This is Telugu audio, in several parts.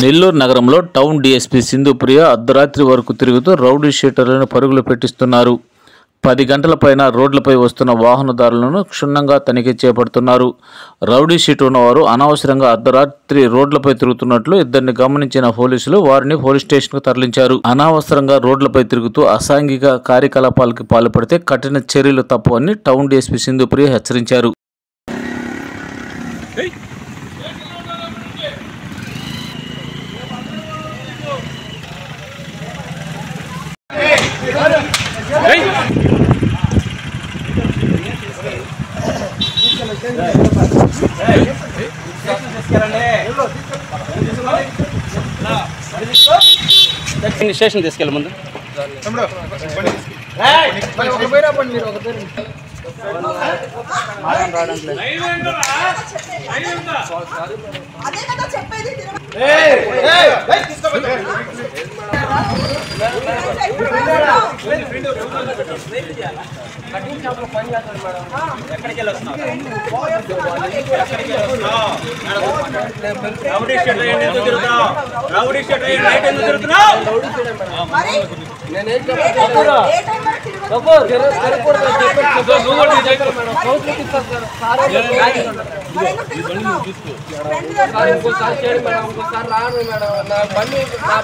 నెల్లూరు నగరంలో టౌన్ డీఎస్పీ సింధుప్రియ అర్ధరాత్రి వరకు తిరుగుతూ రౌడీ షీటర్లను పరుగులు పెట్టిస్తున్నారు. 10 గంటల పైన రోడ్లపై వస్తున్న వాహనదారులను క్షుణ్ణంగా తనిఖీ చేపడుతున్నారు. రౌడీ షీట్ ఉన్నవారు అనవసరంగా అర్ధరాత్రి రోడ్లపై తిరుగుతున్నట్లు ఇద్దరిని గమనించిన పోలీసులు వారిని పోలీస్ స్టేషన్కు తరలించారు. అనవసరంగా రోడ్లపై తిరుగుతూ అసాంఘిక కార్యకలాపాలకు పాల్పడితే కఠిన చర్యలు తప్పు అని టౌన్ డీఎస్పీ సింధుప్రియ హెచ్చరించారు. స్టేషన్ తీసుకెళ్ళి ముందు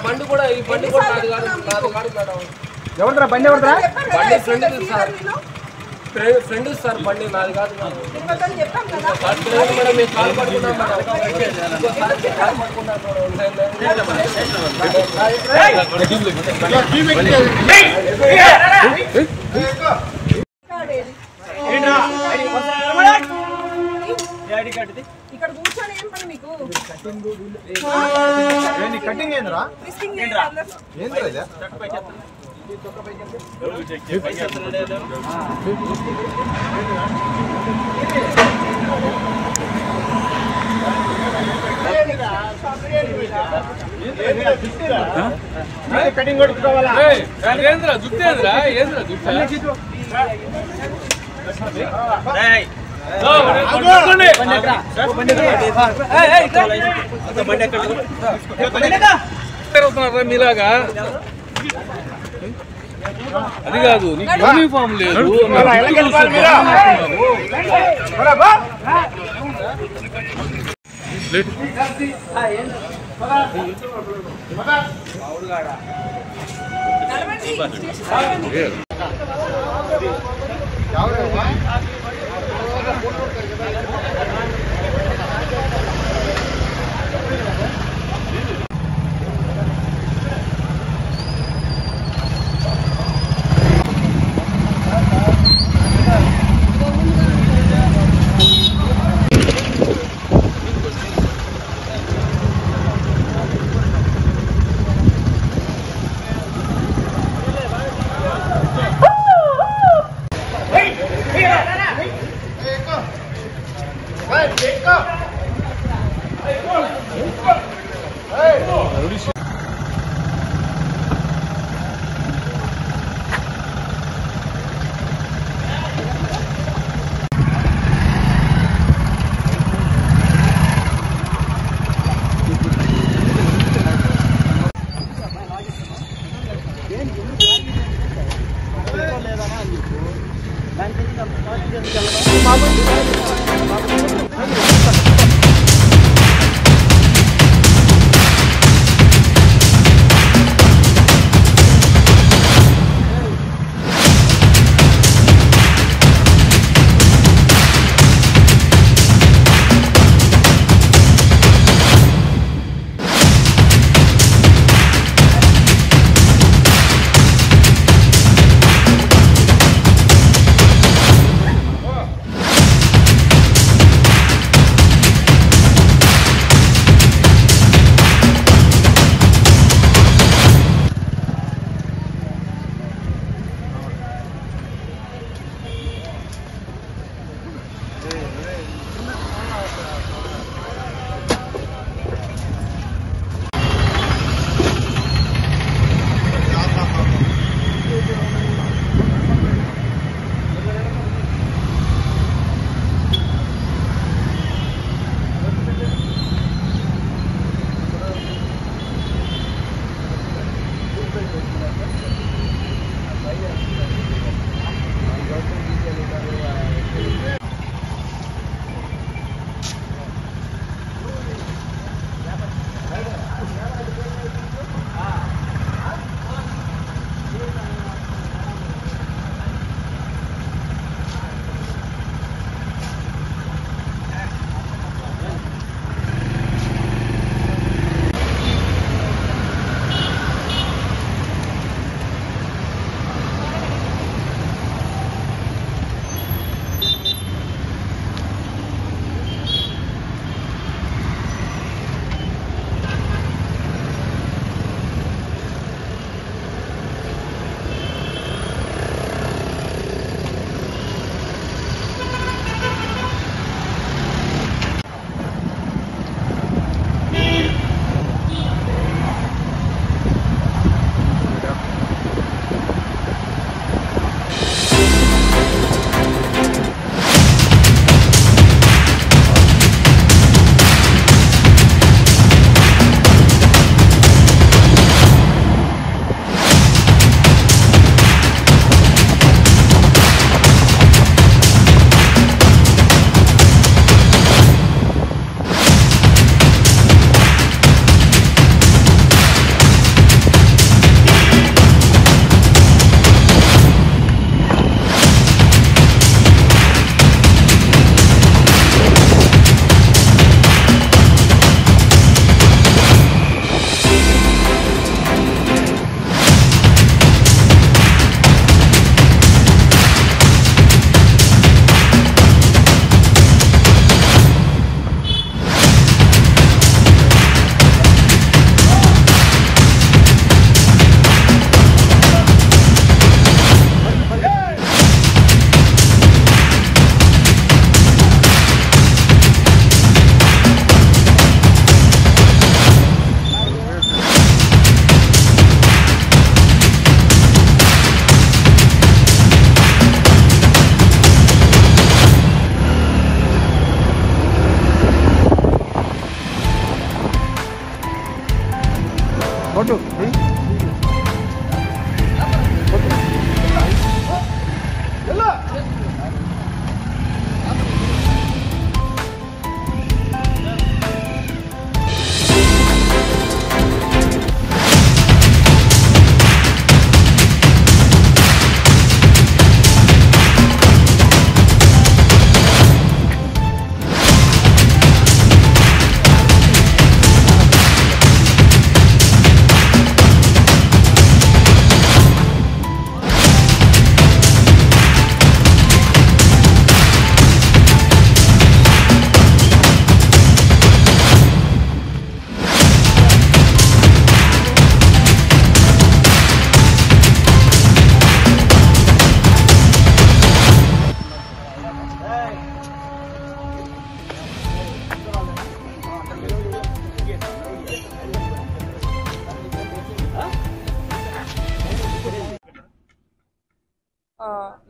బండి కూడా ఈ బండి కూడా నాది కాదు మేడం. ఎవరిదా బండి? ఎవరిదా బండి? ఫ్రెండ్ సార్, బండి నాది కాదు మేడం. మేము కాల్ పట్టుకున్నాం ఇక్కడ కూర్చొని ఏం పని మీకు? కటింగ్ ఏంద్రా? కటింగ్ కొట్టుకోవాలా? జుట్టేంద్రా? మీలాగా అది కాదు, నీకు యూనిఫామ్ లేదు.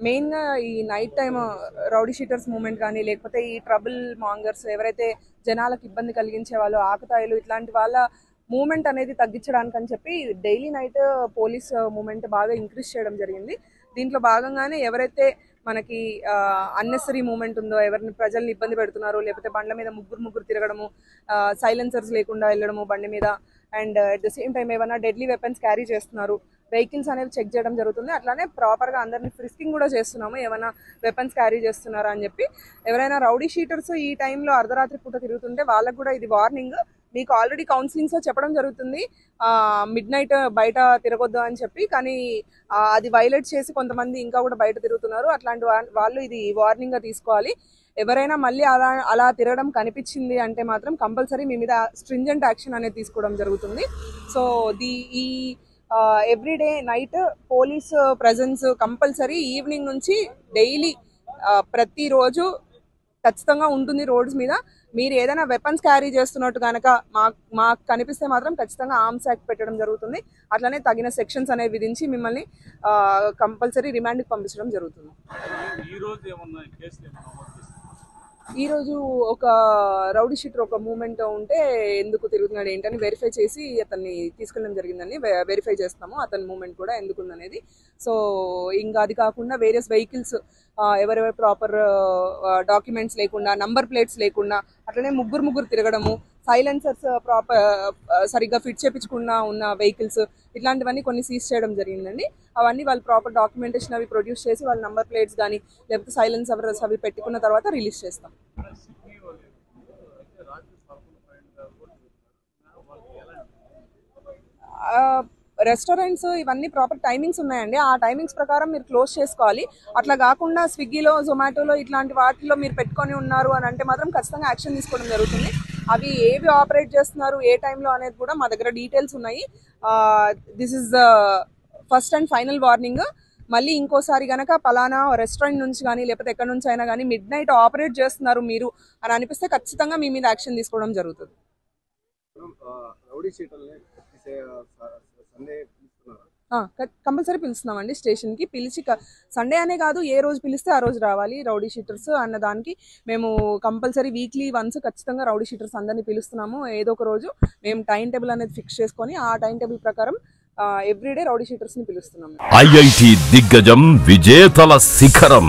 మెయిన్గా ఈ night time rowdy sheeters movement కానీ లేకపోతే ఈ ట్రబుల్ మాంగర్స్ ఎవరైతే జనాలకు ఇబ్బంది కలిగించే వాళ్ళు ఆకతాయిలు ఇట్లాంటి వాళ్ళ మూమెంట్ అనేది తగ్గించడానికి అని చెప్పి డైలీ నైట్ పోలీస్ మూమెంట్ బాగా ఇంక్రీజ్ చేయడం జరిగింది. దీంట్లో భాగంగానే ఎవరైతే మనకి అన్నెసరీ మూమెంట్ ఉందో, ఎవరిని ప్రజల్ని ఇబ్బంది పెడుతున్నారో, లేకపోతే బండ్ల మీద ముగ్గురు తిరగడము, సైలెన్సర్స్ లేకుండా వెళ్ళడము బండి మీద, and at the same time ఏమైనా డెడ్లీ వెపన్స్ క్యారీ చేస్తున్నారు, వెహికల్స్ అనేవి చెక్ చేయడం జరుగుతుంది. అట్లానే ప్రాపర్గా అందరినీ ఫ్రిస్కింగ్ కూడా చేస్తున్నాము ఏమైనా వెపన్స్ క్యారీ చేస్తున్నారా అని చెప్పి. ఎవరైనా రౌడీ షీటర్స్ ఈ టైంలో అర్ధరాత్రి పూట తిరుగుతుంటే వాళ్ళకు కూడా ఇది వార్నింగ్. మీకు ఆల్రెడీ కౌన్సిలింగ్స్లో చెప్పడం జరుగుతుంది మిడ్ నైట్ బయట తిరగొద్దు అని చెప్పి, కానీ అది వైలేట్ చేసి కొంతమంది ఇంకా కూడా బయట తిరుగుతున్నారు. అట్లాంటి వాళ్ళు ఇది వార్నింగ్గా తీసుకోవాలి. ఎవరైనా మళ్ళీ అలా తిరగడం కనిపించింది అంటే మాత్రం కంపల్సరీ మీ మీద స్ట్రింజెంట్ యాక్షన్ అనేది తీసుకోవడం జరుగుతుంది. సో ఈ everyday night police presence compulsory evening నుంచి డైలీ ప్రతిరోజు ఖచ్చితంగా ఉంటుంది రోడ్స్ మీద. మీరు ఏదైనా వెపన్స్ క్యారీ చేస్తున్నట్టు కనుక మాకు కనిపిస్తే మాత్రం ఖచ్చితంగా ఆర్మ్స్ యాక్ట్ పెట్టడం జరుగుతుంది. అట్లనే తగిన సెక్షన్స్ అనేవి విధించి మిమ్మల్ని కంపల్సరీ రిమాండ్కి పంపించడం జరుగుతుంది. ఈరోజు ఒక రౌడీ షీటర్ ఒక మూమెంట్ ఉంటే ఎందుకు తిరుగుతున్నాడు ఏంటని వెరిఫై చేసి అతన్ని తీసుకెళ్ళడం జరిగిందని వెరిఫై చేస్తాము అతని మూమెంట్ కూడా ఎందుకుందనేది. సో ఇంకా అది కాకుండా వేరియస్ వెహికల్స్ ఎవరెవరు ప్రాపర్ డాక్యుమెంట్స్ లేకుండా, నంబర్ ప్లేట్స్ లేకుండా, అట్లనే ముగ్గురు తిరగడము, సైలెన్సర్స్ ప్రాపర్ సరిగ్గా ఫిట్ చేయించకుండా ఉన్న వెహికల్స్, ఇట్లాంటివన్నీ కొన్ని సీజ్ చేయడం జరిగిందండి. అవన్నీ వాళ్ళు ప్రాపర్ డాక్యుమెంటేషన్ అవి ప్రొడ్యూస్ చేసి వాళ్ళ నంబర్ ప్లేట్స్ కానీ లేకపోతే సైలెన్సర్స్ అవి పెట్టుకున్న తర్వాత రిలీజ్ చేస్తాం. రెస్టారెంట్స్ ఇవన్నీ ప్రాపర్ టైమింగ్స్ ఉన్నాయండి. ఆ టైమింగ్స్ ప్రకారం మీరు క్లోజ్ చేసుకోవాలి. అట్లా కాకుండా స్విగ్గీలో, జొమాటోలో ఇట్లాంటి వాటిలో మీరు పెట్టుకొని ఉన్నారు అని అంటే మాత్రం ఖచ్చితంగా యాక్షన్ తీసుకోవడం జరుగుతుంది. అవి ఏవి ఆపరేట్ చేస్తున్నారు, ఏ టైంలో అనేది కూడా మా దగ్గర డీటెయిల్స్ ఉన్నాయి. This is the first and final warning. మళ్ళీ ఇంకోసారి కనుక పలానా రెస్టారెంట్ నుంచి కానీ లేకపోతే ఎక్కడి నుంచి అయినా కానీ మిడ్ నైట్ ఆపరేట్ చేస్తున్నారు మీరు అని అనిపిస్తే ఖచ్చితంగా మీ మీద యాక్షన్ తీసుకోవడం జరుగుతుంది. కంపల్సరీ పిలుస్తున్నామండి స్టేషన్కి. పిలిచి సండే అనే కాదు, ఏ రోజు పిలిస్తే ఆ రోజు రావాలి రౌడీ షీటర్స్ అన్న దానికి మేము కంపల్సరీ వీక్లీ వన్స్ ఖచ్చితంగా రౌడీ షీటర్స్ అందరినీ పిలుస్తున్నాము. ఏదో ఒక రోజు మేము టైం టేబుల్ అనేది ఫిక్స్ చేసుకొని ఆ టైం టేబుల్ ప్రకారం ఎవ్రీడే రౌడీ షీటర్స్ ని పిలుస్తున్నాం. ఐఐటి దిగ్గజం విజేతల శిఖరం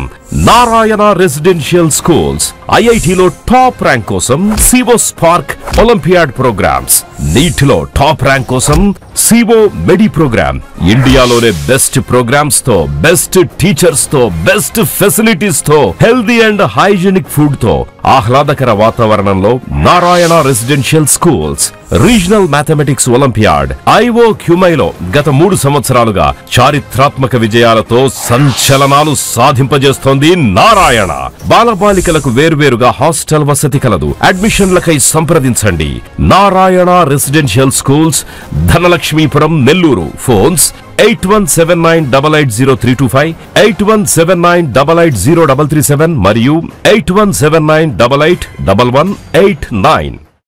నారాయణ రెసిడెన్షియల్ స్కూల్స్. ఐఐటిలో టాప్ ర్యాంక్ కోసం co spark olympiad programmes, NEET లో టాప్ ర్యాంక్ కోసం సివో మెడి ప్రోగ్రామ్. ఇండియాలోనే బెస్ట్ ప్రోగ్రామ్స్ తో, బెస్ట్ టీచర్స్ తో, బెస్ట్ ఫెసిలిటీస్ తో, హెల్దీ అండ్ హైజీనిక్ ఫుడ్ తో, ఆహ్లాదకర వాతావరణంలో Narayana residential schools. Regional mathematics olympiad ఐఓ క్యూమైలో గత 3 సంవత్సరాలుగా చారిత్రాత్మక విజయాలతో సంచలనాలు సాధింపజేస్తోంది నారాయణ. బాలబాలికలకు వేర్వేరుగా హాస్టల్ వసతి కలదు. అడ్మిషన్లకై సంప్రదించండి. Narayana residential schools, Dhanalakshmipuram, Nellore. Phones 8179880325, 8179880337 మరియు 8179881189.